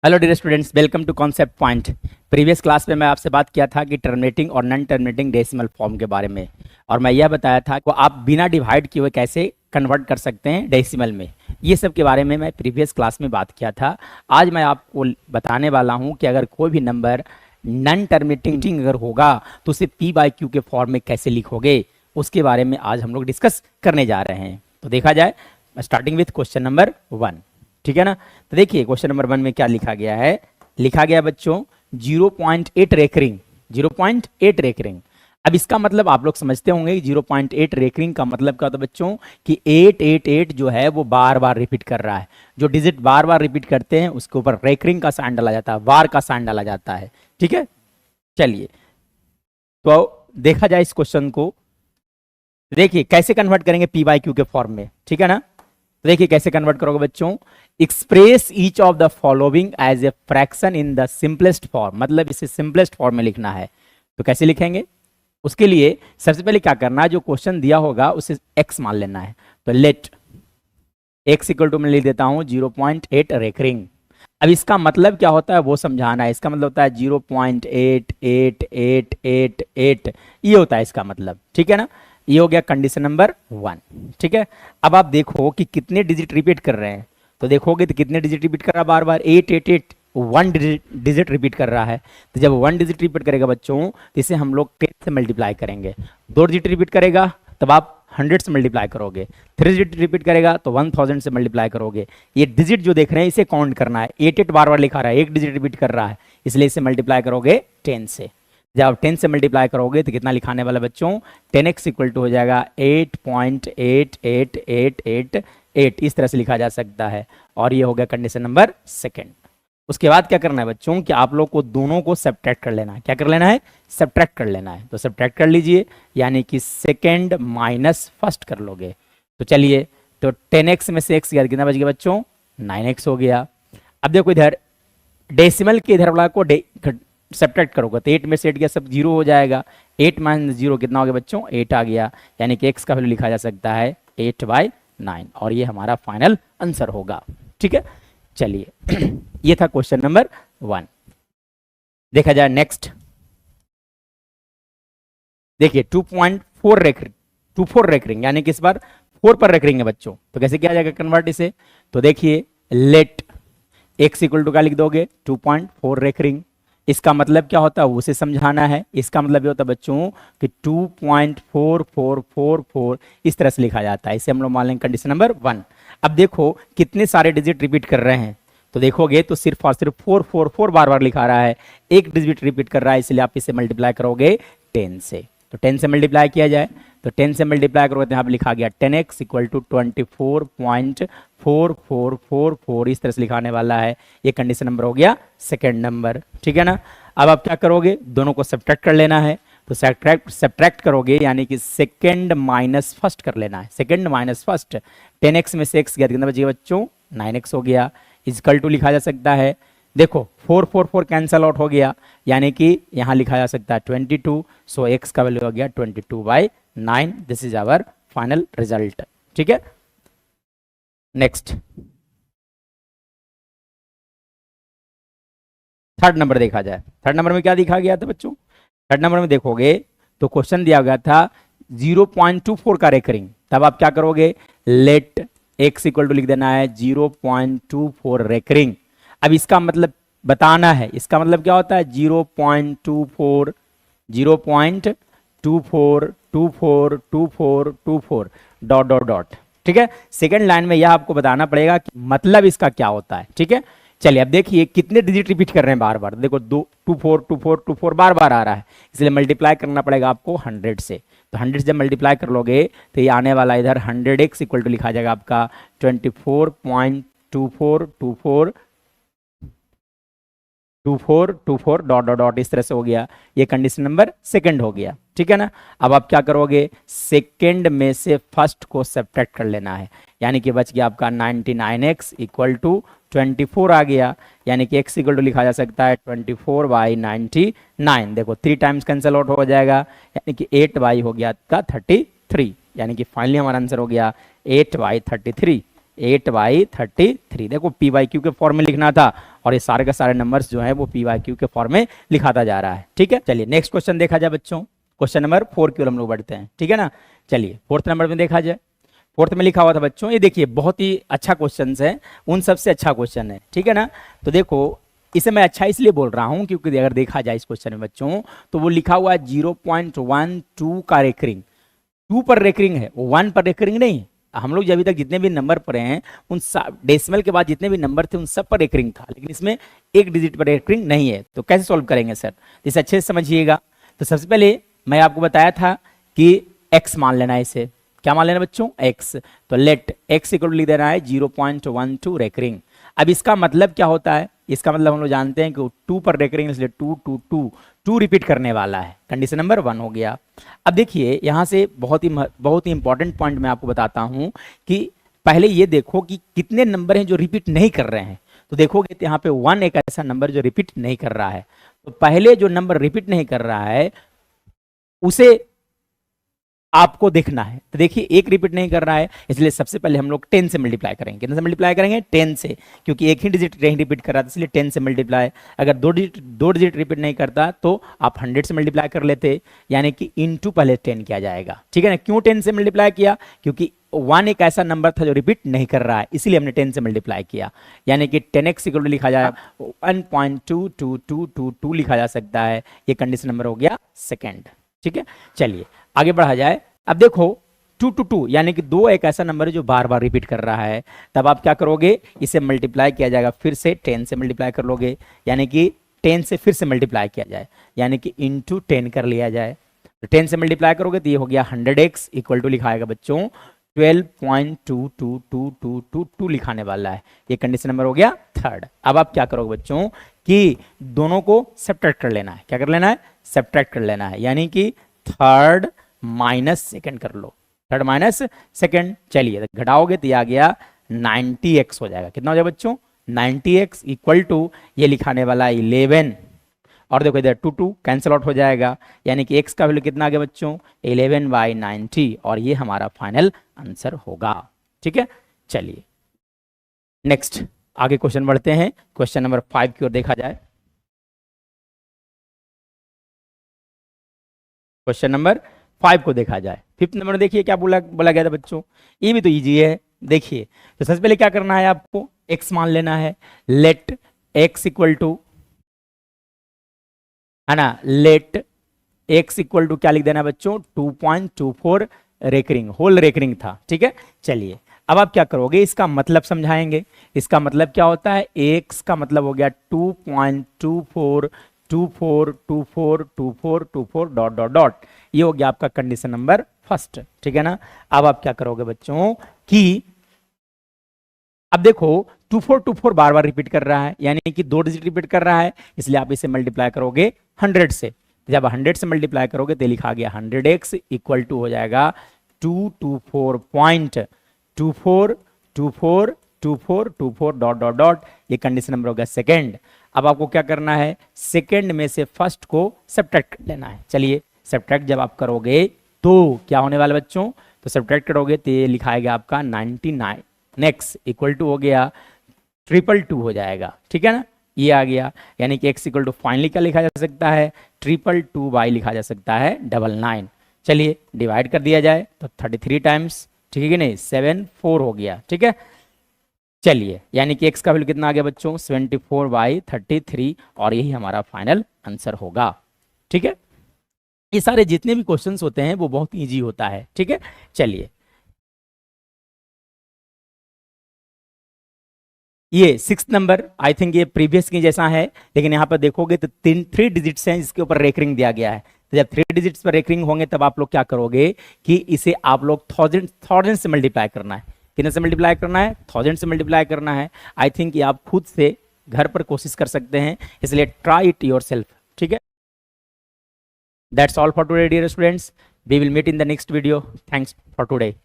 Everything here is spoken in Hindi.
Hello dear students, welcome to concept point. Previous class में मैं आपसे बात किया था कि टर्मिनेटिंग और नॉन टर्मिनेटिंग डेसिमल फॉर्म के बारे में, और मैं यह बताया था कि आप बिना डिवाइड किए हुए कैसे कन्वर्ट कर सकते हैं डेसिमल में। ये सब के बारे में मैं प्रीवियस क्लास में बात किया था। आज मैं आपको बताने वाला हूँ कि अगर कोई भी नंबर नॉन टर्मिनेटिंग अगर होगा तो उसे पी बाई क्यू के फॉर्म में कैसे लिखोगे, उसके बारे में आज हम लोग डिस्कस करने जा रहे हैं। तो देखा जाए, स्टार्टिंग विथ क्वेश्चन नंबर 1, ठीक है ना। तो देखिए क्वेश्चन नंबर 1 में क्या लिखा गया है। लिखा गया बच्चों 0.8 रेकरिंग, 0.8 रेकरिंग। अब इसका मतलब आप लोग समझते होंगे 0.8 रेकरिंग का मतलब क्या होता है बच्चों कि 888 जो है वो बार बार रिपीट कर रहा है। जो डिजिट बार बार रिपीट करते हैं उसके ऊपर रेकरिंग का साइन डाला जाता है, बार का साइन डाला जाता है, ठीक है। चलिए तो देखा जाए इस क्वेश्चन को। देखिए कैसे कन्वर्ट करेंगे पी बाई क्यू के फॉर्म में, ठीक है ना। तो देखिए कैसे कन्वर्ट करोगे बच्चों। Express each of the following as a fraction in the simplest form, मतलब इसे सिंपलेस्ट फॉर्म में लिखना है। तो कैसे लिखेंगे, उसके लिए सबसे पहले क्या करना है, जो क्वेश्चन दिया होगा उसे x मान लेना है। तो लेट x इक्वल टू मैं लिख देता हूं 0.8 रेकरिंग। अब इसका मतलब क्या होता है वो समझाना है। इसका मतलब होता है 0.8888, ये होता है इसका मतलब, ठीक है ना। ये हो गया कंडीशन नंबर 1, ठीक है। अब आप देखो कि कितने डिजिट रिपीट कर रहे हैं। तो देखोगे तो कितने डिजिट रिपीट कर रहा है बार बार, 888 वन डिजिट रिपीट कर रहा है। तो जब 1 डिजिट रिपीट करेगा बच्चों तो इसे हम लोग 10 से मल्टीप्लाई करेंगे। 2 डिजिट रिपीट करेगा तब आप 100 से मल्टीप्लाई करोगे। 3 डिजिट रिपीट करेगा तो 1000 से मल्टीप्लाई करोगे। ये डिजिट जो देख रहे हैं इसे काउंट करना है। 88 बार बार लिखा रहा है, 1 डिजिट रिपीट कर रहा है, इसलिए इसे मल्टीप्लाई करोगे 10 से। जब आप 10 से मल्टीप्लाई करोगे तो कितना लिखाने वाला बच्चों, 10x इक्वल टू हो जाएगा 8.88888, इस तरह से लिखा जा सकता है। और ये हो गया कंडीशन नंबर 2। उसके बाद क्या करना है बच्चों कि आप लोग को दोनों को सब्ट्रैक्ट कर लेना है। क्या कर लेना है, सब्ट्रैक्ट कर लेना है। तो सब्ट्रैक्ट कर लीजिए, यानी कि सेकेंड माइनस फर्स्ट कर लोगे। तो चलिए, तो 10x में से x गया, कितना बच गया बच्चों, 9x हो गया। अब देखो इधर डेसिमल के इधर वाला को सब्ट्रैक्ट करोगे तो 8 में से 8 गया, सब 0 हो जाएगा। 8 माइनस 0 कितना हो गया बच्चों, 8 आ गया। यानी कि x का वैल्यू लिखा जा सकता है 8/9, और ये हमारा फाइनल आंसर होगा, ठीक है। चलिए ये था क्वेश्चन नंबर 1। देखा जाए नेक्स्ट। देखिए 2.4 रेकरिंग, 24 रेकरिंग, यानी कि इस बार 4 पर रेकरिंग है बच्चों। तो कैसे किया जाएगा कन्वर्ट इसे। तो देखिए लेट x इक्वल टू क्या लिख दोगे, 2.4 रेकरिंग। इसका मतलब क्या होता है उसे समझाना है। इसका मतलब ये होता है बच्चों कि 2.4444 इस तरह से लिखा जाता है। इसे हम लोग मान लेंगे कंडीशन नंबर 1। अब देखो कितने सारे डिजिट रिपीट कर रहे हैं। तो देखोगे तो सिर्फ और सिर्फ 444 बार बार लिखा रहा है, एक डिजिट रिपीट कर रहा है, इसलिए आप इसे मल्टीप्लाई करोगे 10 से। तो 10 से मल्टीप्लाई किया जाए तो 10 से मल्टीप्लाई करोगे तो यहाँ पे लिखा गया 10x इक्वल टू 24.4444, इस तरह से लिखाने वाला है। ये कंडीशन नंबर हो गया 2nd नंबर, ठीक है ना। अब आप क्या करोगे, दोनों को सब्ट्रैक्ट कर लेना है। तो सब्ट्रैक्ट करोगे यानी कि सेकेंड माइनस फर्स्ट कर लेना है। सेकेंड माइनस फर्स्ट, 10x में से x गया, कितना बचेगा बच्चों, 9x हो गया। इक्वल टू लिखा जा सकता है, देखो 444 कैंसल आउट हो गया, यानी कि यहां लिखा जा सकता है 22। सो x का वैल्यू हो गया 22/9। This is our final result, ठीक है। नेक्स्ट 3rd नंबर देखा जाए। 3rd नंबर में क्या दिखा गया था बच्चों। 3rd नंबर में देखोगे तो क्वेश्चन दिया गया था 0.24 का रेकरिंग। तब आप क्या करोगे, लेट x इक्वल टू लिख देना है 0.24 रेकरिंग। अब इसका मतलब बताना है। इसका मतलब क्या होता है, 0.24 0.24242424 डॉट डॉट डॉट, ठीक है। सेकेंड लाइन में यह आपको बताना पड़ेगा कि मतलब इसका क्या होता है, ठीक है। चलिए अब देखिए कितने डिजिट रिपीट कर रहे हैं बार बार। देखो 242424 बार बार आ रहा है, इसलिए मल्टीप्लाई करना पड़ेगा आपको 100 से। तो 100 से जब मल्टीप्लाई कर लोगे तो ये आने वाला इधर 100x इक्वल टू लिखा जाएगा आपका 24.2424 डॉट डॉट डॉट, इस तरह से हो गया। ये कंडीशन नंबर 2 हो गया, ठीक है ना। अब आप क्या करोगे, सेकेंड में से फर्स्ट को सब्ट्रैक्ट कर लेना है, यानी कि बच गया आपका 99x इक्वल टू 24 आ गया, यानी कि x इक्वल टू लिखा जा सकता है 24/99। देखो 3 टाइम्स कैंसिल आउट हो जाएगा, यानी कि 8y हो गया आपका 33, यानी कि फाइनली हमारा आंसर हो गया 8/33। 8/33। देखो पी बाई क्यू के फॉर्म में लिखना था और ये सारे का सारे नंबर्स जो है वो PYQ के फॉर्म में लिखाता जा रहा है। ठीक है, चलिए नेक्स्ट क्वेश्चन देखा जाए बच्चों। क्वेश्चन नंबर 4 की ओर हम लोग बढ़ते हैं। ठीक है ना, चलिए 4th नंबर में देखा जाए। 4th में लिखा हुआ था बच्चों, ये देखिए बहुत ही अच्छा क्वेश्चन है, उन सबसे अच्छा क्वेश्चन है। ठीक है ना, तो देखो इसे मैं अच्छा इसलिए बोल रहा हूं क्योंकि अगर देखा जाए इस क्वेश्चन में बच्चों, तो वो लिखा हुआ है 0.12 का रेकरिंग, 2 पर रेकरिंग है, 1 पर रेकरिंग नहीं। हम लोग अभी तक जितने भी नंबर पढ़े हैं उन डेसिमल के बाद जितने भी नंबर थे उन सब पर रेकरिंग था, लेकिन इसमें एक डिजिट पर रेकरिंग नहीं है। तो कैसे सॉल्व करेंगे सर, इसे अच्छे से समझिएगा। तो सबसे पहले मैं आपको बताया था कि x मान लेना है, इसे क्या मान लेना बच्चों, x। तो लेट x इक्वल लिख देना है 0.12 रेकरिंग। अब इसका मतलब क्या होता है, इसका मतलब हम लोग जानते हैं कि 2 पर रेकरिंग, इसलिए 2 रिपीट करने वाला है। कंडीशन नंबर 1 हो गया। अब देखिए यहाँ से बहुत ही इंपॉर्टेंट पॉइंट मैं आपको बताता हूँ कि पहले ये देखो कि कितने नंबर हैं जो रिपीट नहीं कर रहे हैं। तो देखोगे तो यहाँ पे 1 एक ऐसा नंबर जो रिपीट नहीं कर रहा है। तो पहले जो नंबर रिपीट नहीं कर रहा है उसे आपको देखना है। तो देखिए एक रिपीट नहीं कर रहा है, इसलिए सबसे पहले हम लोग 10 से मल्टीप्लाई करेंगे। कितने से मल्टीप्लाई करेंगे, 10 से, क्योंकि एक ही डिजिट नहीं रिपीट कर रहा था, इसलिए 10 से मल्टीप्लाई। अगर दो डिजिट रिपीट नहीं करता तो आप 100 से मल्टीप्लाई कर लेते, यानी कि इनटू पहले 10 किया जाएगा। ठीक है ना, क्यों 10 से मल्टीप्लाई किया, क्योंकि 1 एक ऐसा नंबर था जो रिपीट नहीं कर रहा है, इसीलिए हमने 10 से मल्टीप्लाई किया। यानी कि 10x इक्वल लिखा जाए 1.2222 लिखा जा सकता है। ये कंडीशन नंबर हो गया सेकेंड। ठीक है, चलिए आगे बढ़ा जाए। अब देखो 2 to 2 यानी कि 2 एक ऐसा नंबर है जो बार बार रिपीट कर रहा है। तब आप क्या करोगे, इसे मल्टीप्लाई किया जाएगा, फिर से 10 से मल्टीप्लाई कर लोगे, यानी कि 10 से फिर से मल्टीप्लाई किया जाए, यानी कि इंटू 10 कर लिया जाए। तो 10 से मल्टीप्लाई करोगे तो ये हो गया 100x इक्वल टू लिखाएगा बच्चों 12.22222 लिखाने वाला है। ये कंडीशन नंबर हो गया थर्ड। अब आप क्या करोगे बच्चों कि दोनों को सब्ट्रैक्ट कर लेना है। क्या कर लेना है, सब्ट्रैक्ट कर लेना है, यानी कि थर्ड माइनस सेकेंड कर लो, थर्ड माइनस सेकेंड। चलिए घटाओगे तो ये आ गया 90x हो जाएगा। कितना हो जाएगा बच्चों, 90x इक्वल टू ये लिखाने वाला 11, और देखो इधर 2 कैंसिल आउट हो जाएगा, यानी कि x का वैल्यू कितना आ गया बच्चों 11/90, और ये हमारा फाइनल आंसर होगा। ठीक है, चलिए नेक्स्ट आगे क्वेश्चन बढ़ते हैं। क्वेश्चन नंबर 5 की ओर देखा जाए। क्वेश्चन नंबर 5 को देखा जाए। 5th नंबर देखिए क्या बोला गया था बच्चों, ये भी तो इजी है। देखिए तो सबसे पहले क्या करना है, आपको x मान लेना है। लेट x इक्वल टू, है ना, लेट x इक्वल टू क्या लिख देना बच्चों 2.24 रेकरिंग, होल रेकरिंग था। ठीक है, चलिए अब आप क्या करोगे, इसका मतलब समझाएंगे। इसका मतलब क्या होता है, x का मतलब हो गया 2.2424242424 डॉट डॉट डॉट, ये हो गया आपका कंडीशन नंबर फर्स्ट। ठीक है ना, अब आप क्या करोगे बच्चों कि अब देखो 2424 बार बार रिपीट कर रहा है, यानी कि 2 डिजिट रिपीट कर रहा है, इसलिए आप इसे मल्टीप्लाई करोगे 100 से। जब 100 से मल्टीप्लाई करोगे तो लिखा गया 100x इक्वल टू हो जाएगा 224.24242424 डॉट डॉट डॉट, ये कंडीशन नंबर होगा सेकेंड। अब आपको क्या करना है, सेकेंड में से फर्स्ट को सब्ट्रैक्ट कर लेना है। चलिए सब्ट्रैक्ट जब आप करोगे तो क्या होने वाला बच्चों, तो सब्ट्रैक्ट करोगे तो ये लिखाएगा आपका 99 नेक्स्ट इक्वल टू हो गया 222 हो जाएगा। ठीक है ना, ये आ गया, यानी कि x इक्वल टू फाइनली क्या लिखा जा सकता है 222 लिखा जा सकता है 99। चलिए डिवाइड कर दिया जाए तो 33 टाइम्स, ठीक है कि नहीं, 74 हो गया। ठीक है, चलिए यानी कि x का वैल्यू कितना आ गया बच्चों 74/33, और यही हमारा फाइनल आंसर होगा। ठीक है, ये सारे जितने भी क्वेश्चंस होते हैं वो बहुत ईजी होता है। ठीक है, चलिए ये 6th नंबर, आई थिंक ये प्रीवियस के जैसा है, लेकिन यहाँ पर देखोगे तो 3 डिजिट्स हैं जिसके ऊपर रेकरिंग दिया गया है। तो जब 3 डिजिट्स पर रेकरिंग होंगे तब आप लोग क्या करोगे कि इसे आप लोग थाउजेंड से मल्टीप्लाई करना है। कितने से मल्टीप्लाई करना है, 1000 से मल्टीप्लाई करना है। आई थिंक ये आप खुद से घर पर कोशिश कर सकते हैं, इसलिए ट्राई इट योर सेल्फ। ठीक है, that's all for today dear students, we will meet in the next video. Thanks for today.